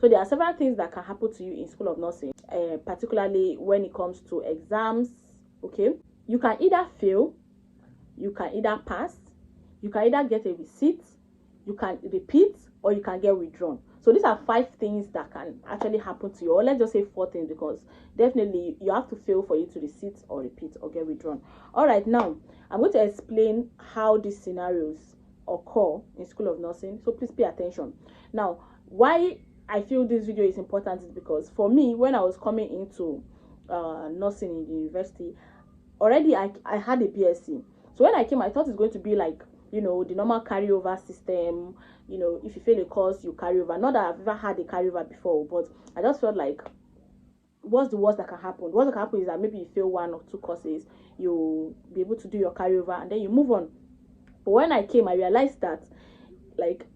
So there are several things that can happen to you in School of Nursing, particularly when it comes to exams. Okay, you can either fail, you can either pass, you can either get a receipt, you can repeat, or you can get withdrawn. So these are 5 things that can actually happen to you, or let's just say 4 things, because definitely you have to fail for you to receipt or repeat or get withdrawn. All right, now I'm going to explain how these scenarios occur in School of Nursing, so please pay attention. Now, why I feel this video is important is because for me, when I was coming into nursing in the university, already I had a BSc. So when I came, I thought it's going to be like, the normal carryover system. If you fail a course, you carry over. Not that I've ever had a carryover before, but I just felt like, what's the worst that can happen? What can happen is that maybe you fail 1 or 2 courses, you'll be able to do your carryover and then you move on. But when I came, I realized that,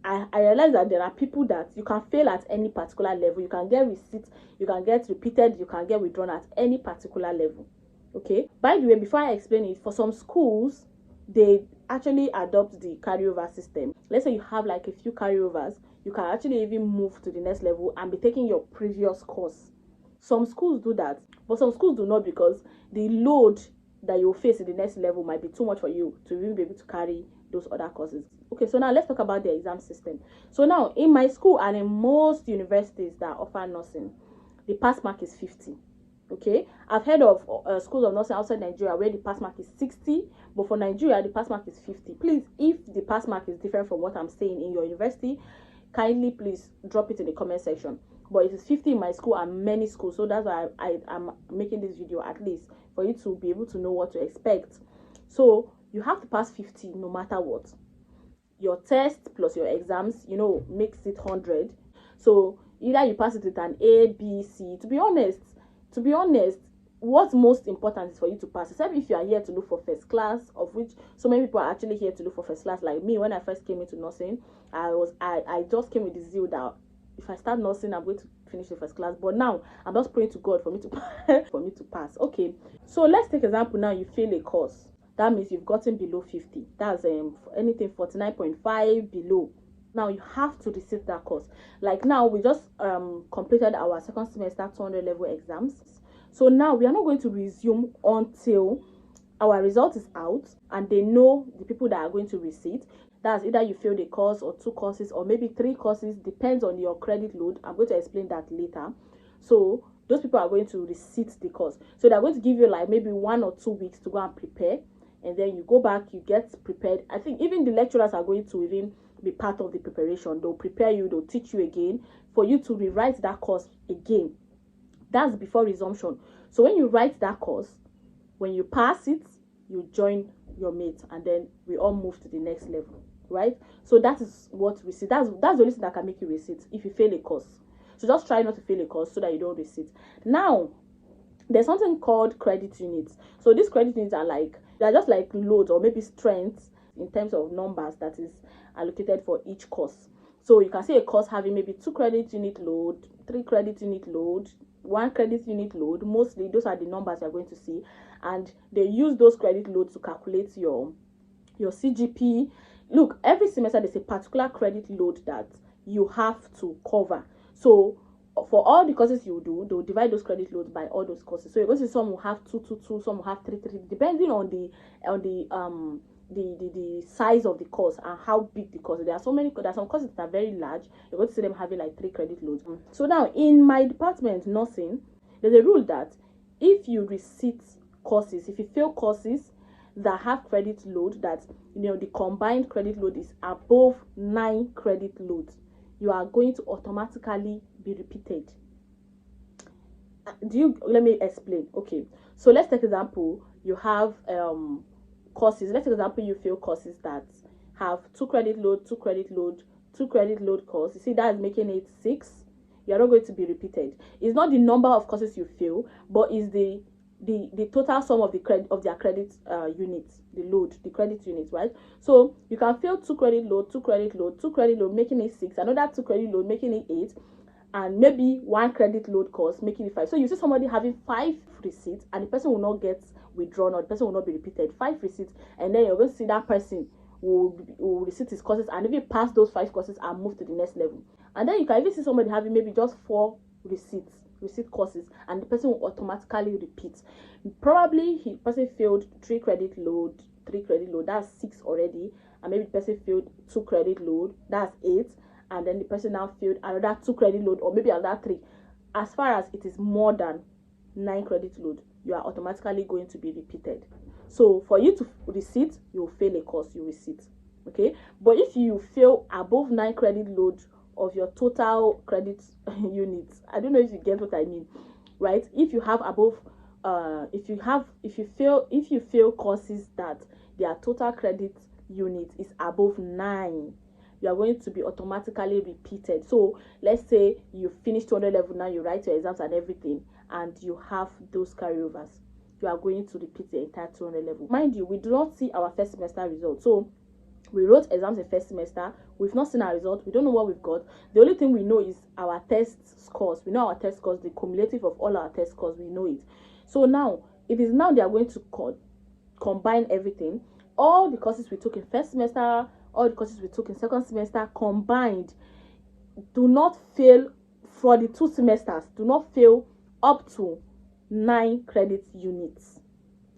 I realized that there are people that you can fail at any particular level. You can get receipts, you can get repeated, you can get withdrawn at any particular level. Okay, by the way, before I explain it, for some schools, they actually adopt the carryover system. Let's say you have like a few carryovers, you can actually even move to the next level and be taking your previous course. Some schools do that, but some schools do not, because the load that you'll face in the next level might be too much for you to even be able to carry those other courses. Okay, so now let's talk about the exam system. So now in my school and in most universities that offer nursing, the pass mark is 50. Okay, I've heard of schools of nursing outside Nigeria where the pass mark is 60, but for Nigeria the pass mark is 50. Please, if the pass mark is different from what I'm saying in your university, kindly please drop it in the comment section. But it is 50 in my school and many schools, so that's why I'm making this video, at least for you to be able to know what to expect. So you have to pass 50 no matter what. Your test plus your exams, makes it 100. So either you pass it with an A, B, C. To be honest, what's most important is for you to pass. Except if you are here to look for first class, of which so many people are actually here to look for first class. Like me, when I first came into nursing, I just came with the zeal that if I start nursing, I'm going to finish the first class. But now I'm just praying to God for me to pass. Okay, so let's take example. Now you fail a course. That means you've gotten below 50. That's anything 49.5 below. Now you have to receipt that course. Like now we just completed our second semester 200 level exams. So now we are not going to resume until our result is out and they know the people that are going to receipt. That's either you failed a course or 2 courses or maybe 3 courses, depends on your credit load. I'm going to explain that later. So those people are going to receipt the course. So they're going to give you like maybe 1 or 2 weeks to go and prepare, and then you go back, you get prepared. I think even the lecturers are going to even be part of the preparation. They'll prepare you, they'll teach you again for you to rewrite that course again. That's before resumption. So when you write that course, when you pass it, you join your mates, and then we all move to the next level, right? So that is what we see. That's the only thing that can make you receipt if you fail a course. So just try not to fail a course so that you don't receipt. Now there's something called credit units. So these credit units they're just like loads or maybe strengths in terms of numbers that is allocated for each course. So you can see a course having maybe 2 credit unit load, 3 credit unit load, 1 credit unit load. Mostly those are the numbers you're going to see, and they use those credit loads to calculate your CGP. Look, every semester there's a particular credit load that you have to cover. So for all the courses you do, they'll divide those credit loads by all those courses. So you're going to see some will have 2, 2, 2, some will have 3, 3, depending on the size of the course and how big the course is. There are some courses that are very large. You're going to see them having like 3 credit loads. So now in my department, nursing, there's a rule that if you receipt courses, if you fail courses that have credit load, that the combined credit load is above 9 credit loads, you are going to automatically be repeated. Let me explain. Okay, so let's take example. You have courses. Let's take example, you fail courses that have 2 credit load, 2 credit load, 2 credit load course. You see, that is making it 6. You are not going to be repeated. It's not the number of courses you fail, but is the total sum of their credit units, the load, the credit units, right? So you can fail 2 credit load, 2 credit load, 2 credit load, making it 6, another 2 credit load, making it 8, and maybe 1 credit load course, making it 5. So you see somebody having 5 receipts, and the person will not get withdrawn, or the person will not be repeated. 5 receipts, and then you're going to see that person will receipt his courses and maybe pass those 5 courses and move to the next level. And then you can even see somebody having maybe just 4 receipt courses, and the person will automatically repeat. Probably the person failed 3 credit load, that's 6 already, and maybe the person failed 2 credit load, that's 8, and then the person now failed another 2 credit load, or maybe another 3. As far as it is more than 9 credit load, you are automatically going to be repeated. So for you to resit, you will fail a course, you resit. Okay, but if you fail above 9 credit load of your total credit units, I don't know if you get what I mean, right? If you have above if you fail courses that their total credit unit is above 9, you are going to be automatically repeated. So let's say you finish 200 level, now you write your exams and everything, and you have those carryovers, you are going to repeat the entire 200 level. Mind you, we do not see our first semester results. So we wrote exams in first semester, we've not seen our results, we don't know what we've got. The only thing we know is our test scores. We know our test scores, the cumulative of all our test scores, we know it. So now, it is now they are going to combine everything. All the courses we took in first semester, all the courses we took in second semester combined. Do not fail for the 2 semesters. Do not fail up to 9 credit units.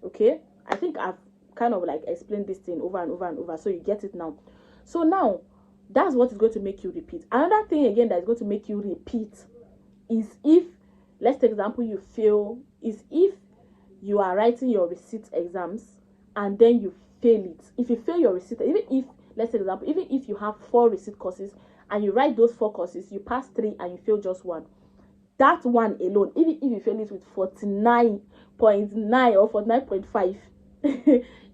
Okay? I think I've kind of like explained this thing over and over and over, so you get it now. So now, that's what is going to make you repeat. Another thing again that is going to make you repeat is if, let's take example, you fail, is if you are writing your receipt exams and then you fail it. If you fail your receipt, even if, let's take example, even if you have 4 receipt courses and you write those 4 courses, you pass 3 and you fail just 1, that one alone, even if you fail it with 49.9 or 49.5,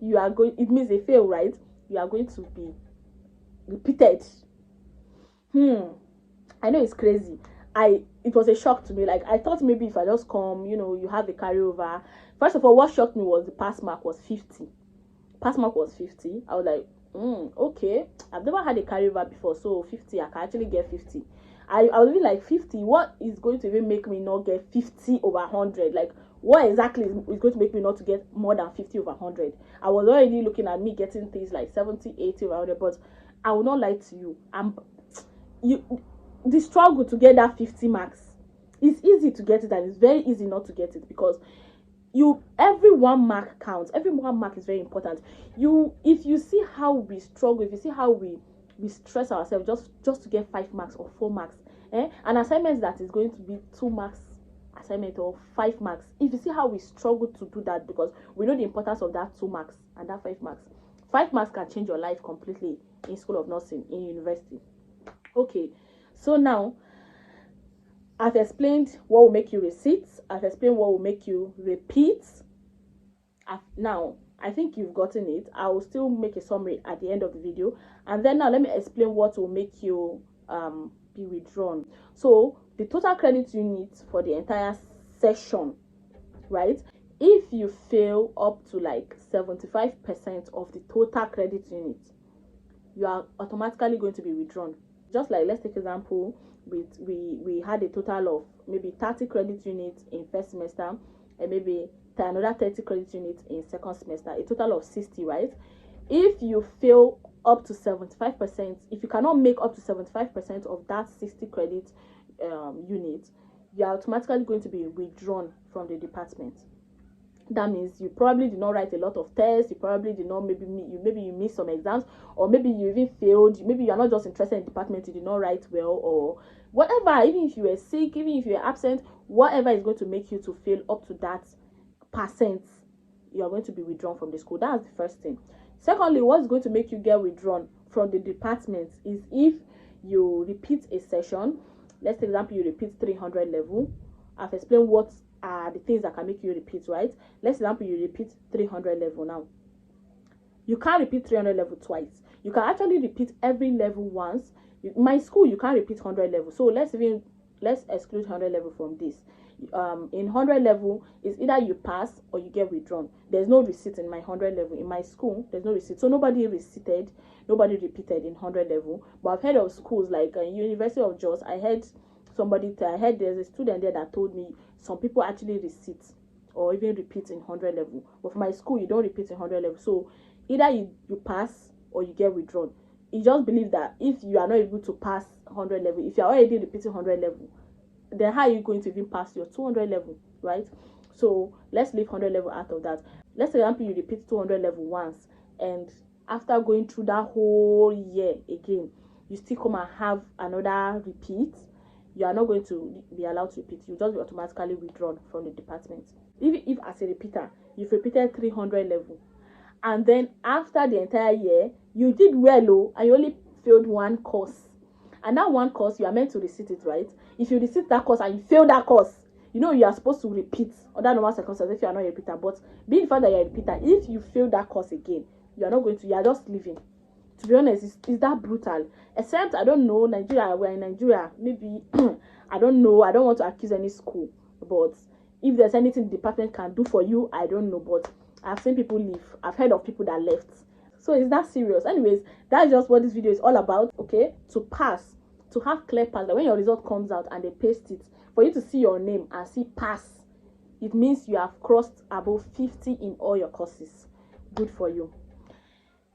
you are going, it means they fail, right? You are going to be repeated. I know it's crazy. It was a shock to me. Like, I thought maybe if I just come, you have a carryover. First of all, what shocked me was the pass mark was 50. Pass mark was 50. I was like, okay. I've never had a carryover before, so 50, I can actually get 50. I was really like, 50, what is going to even make me not get 50 over 100? Like, what exactly is going to make me not to get more than 50 over 100? I was already looking at me getting things like 70, 80 over 100, but I will not lie to you. The struggle to get that 50 marks, it's easy to get it and it's very easy not to get it, because every 1 mark counts. Every 1 mark is very important. If you see how we struggle, if you see how we stress ourselves just to get 5 marks or 4 marks, an assignment that is going to be 2 marks assignment or 5 marks, if you see how we struggle to do that, because we know the importance of that 2 marks and that 5 marks. 5 marks can change your life completely in school of nursing, in university. Okay, so now I've explained what will make you receipts. I've explained what will make you repeat. Now, I think you've gotten it. I will still make a summary at the end of the video. And then now let me explain what will make you be withdrawn. So, the total credit unit for the entire session, right? If you fail up to like 75% of the total credit unit, you are automatically going to be withdrawn. Just like, let's take example, we had a total of maybe 30 credit units in first semester, and maybe another 30 credit units in second semester, a total of 60, right? If you fail up to 75%, if you cannot make up to 75% of that 60 credit unit, you are automatically going to be withdrawn from the department. That means you probably did not write a lot of tests, you probably did not, maybe you missed some exams, or maybe you even failed, maybe you are not just interested in the department, you did not write well, or whatever. Even if you were sick, even if you were absent, whatever is going to make you to fail up to that percent, you are going to be withdrawn from the school. That's the first thing. Secondly, what's going to make you get withdrawn from the department is if you repeat a session. Let's take example, you repeat 300 level. I've explained what are the things that can make you repeat, right? Let's example, you repeat 300 level. Now, you can't repeat 300 level twice. You can actually repeat every level once. In my school, you can't repeat 100 level. So let's exclude 100 level from this. In 100 level, is either you pass or you get withdrawn. There's no receipt in my 100 level. In my school, there's no receipt. So nobody receipted, nobody repeated in 100 level. But I've heard of schools like University of Jos. I heard there's a student there that told me some people actually receipt or even repeat in 100 level. But for my school, you don't repeat in 100 level. So either you pass or you get withdrawn. You just believe that if you are not able to pass 100 level, if you're already repeating 100 level, then how are you going to even pass your 200 level, right? So let's leave 100 level out of that. Let's say, example, you repeat 200 level once, and after going through that whole year again, you still come and have another repeat. You are not going to be allowed to repeat. You just be automatically withdrawn from the department. If as a repeater, you've repeated 300 level, and then after the entire year, you did well, and you only failed one course, and that one course you are meant to resit it, right? If you resit that course and you fail that course, you know you are supposed to repeat under normal circumstances if you are not a repeater. But being the fact that you are a repeater, if you fail that course again, you are not going to. You are just leaving. To be honest, it's that brutal. Except, I don't know, Nigeria. We're in Nigeria. Maybe I don't know. I don't want to accuse any school, but if there's anything the department can do for you, I don't know. But I've seen people leave. I've heard of people that left. So it's that serious. Anyways, that's just what this video is all about. Okay, to pass, to have clear pass. Like when your result comes out and they paste it, for you to see your name and see pass, it means you have crossed above 50 in all your courses. Good for you.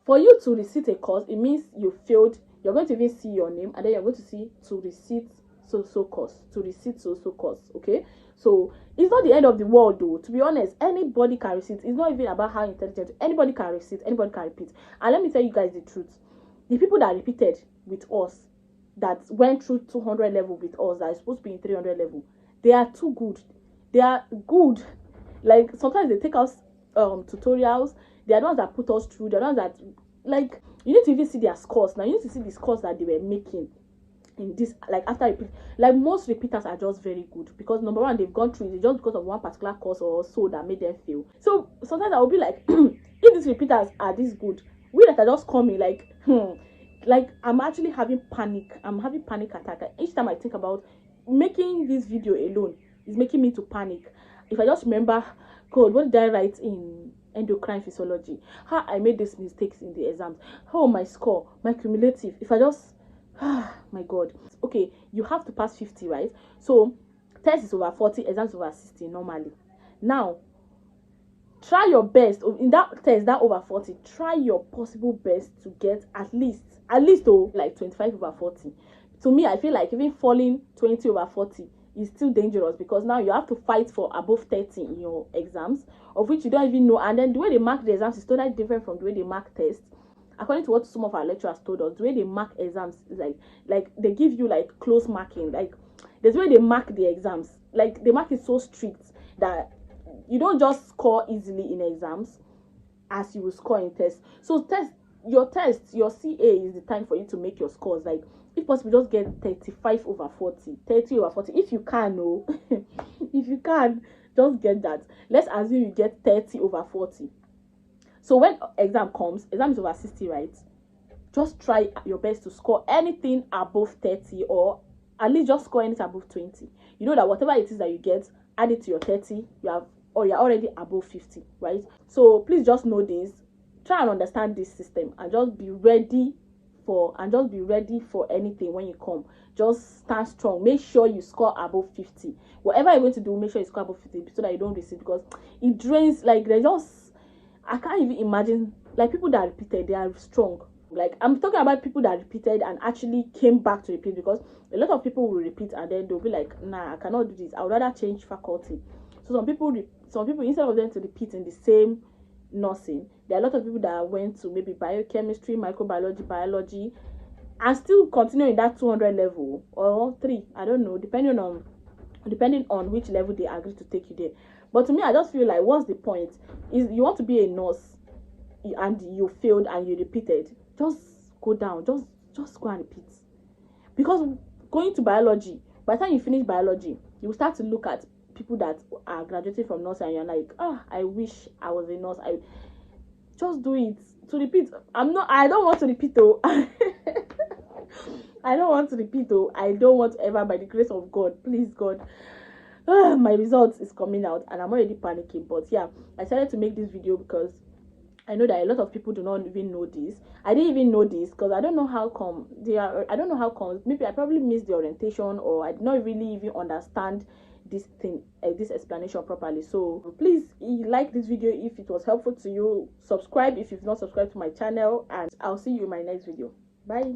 For you to resit a course, it means you failed. You're going to even see your name, and then you're going to see to resit so course, to resit so course. Okay, so it's not the end of the world, though. To be honest, anybody can resit. It's not even about how intelligent. Anybody can resit. Anybody can repeat. And let me tell you guys the truth: the people that repeated with us, that went through 200 level with us, that is supposed to be in 300 level, they are too good. They are good. Like sometimes they take us tutorials. They are the ones that put us through. They are the ones that, like, you need to even see their scores. Now you need to see the scores that they were making in this, like after repeat. Like most repeaters are just very good because number one, they've gone through it just because of one particular course or so that made them fail. So sometimes I will be like, if these repeaters are this good, we that are just coming like like I'm actually having panic. I'm having panic attack. Each time I think about making this video alone is making me to panic. If I just remember, God, what did I write in endocrine physiology? How I made these mistakes in the exams? How my score, my cumulative? If I just, my God. Okay, you have to pass 50, right? So test is over 40, exams over 60 normally. Now, try your best in that test, that over 40. Try your possible best to get at least like 25 over 40. To me, I feel like even falling 20 over 40 is still dangerous because now you have to fight for above 30 in your exams, of which you don't even know. And then the way they mark the exams is totally different from the way they mark tests. According to what some of our lecturers told us, the way they mark exams is like they give you like close marking. Like there's way they mark the exams. Like they mark it so strict that you don't just score easily in exams as you will score in tests. So your CA is the time for you to make your scores. Like if possible, just get 35 over 40, 30 over 40. If you can, no. If you can, just get that. Let's assume you get 30 over 40. So when exam is over 60, right? Just try your best to score anything above 30, or at least just score anything above 20. You know that whatever it is that you get, add it to your 30, you're already above 50, right? So please just know this. Try and understand this system and just be ready for anything when you come. Just stand strong. Make sure you score above 50. Whatever you're going to do, make sure you score above 50 so that you don't receive, because it drains. Like I can't even imagine, like people that repeated, they are strong. Like I'm talking about people that repeated and actually came back to repeat, because a lot of people will repeat and then they'll be like, nah, I cannot do this. I would rather change faculty. So some people instead of them to repeat in the same nursing, there are a lot of people that went to maybe biochemistry, microbiology, biology, and still continue in that 200 level or 3. I don't know, depending on which level they agree to take you there. But to me, I just feel like, what's the point? Is you want to be a nurse and you failed and you repeated, just go down, just go and repeat. Because going to biology, by the time you finish biology, you will start to look at people that are graduating from nursing and you're like, I wish I was a nurse. I just do it. To repeat, I don't want to repeat though. I don't want to repeat though. I don't want to ever, by the grace of God, please God. My results is coming out and I'm already panicking. But yeah, I decided to make this video because I know that a lot of people do not even know this. I didn't even know this because I don't know how come maybe I probably missed the orientation, or I did not really even understand this thing, this explanation properly. So please like this video if it was helpful to you. Subscribe if you've not subscribed to my channel, and I'll see you in my next video. Bye.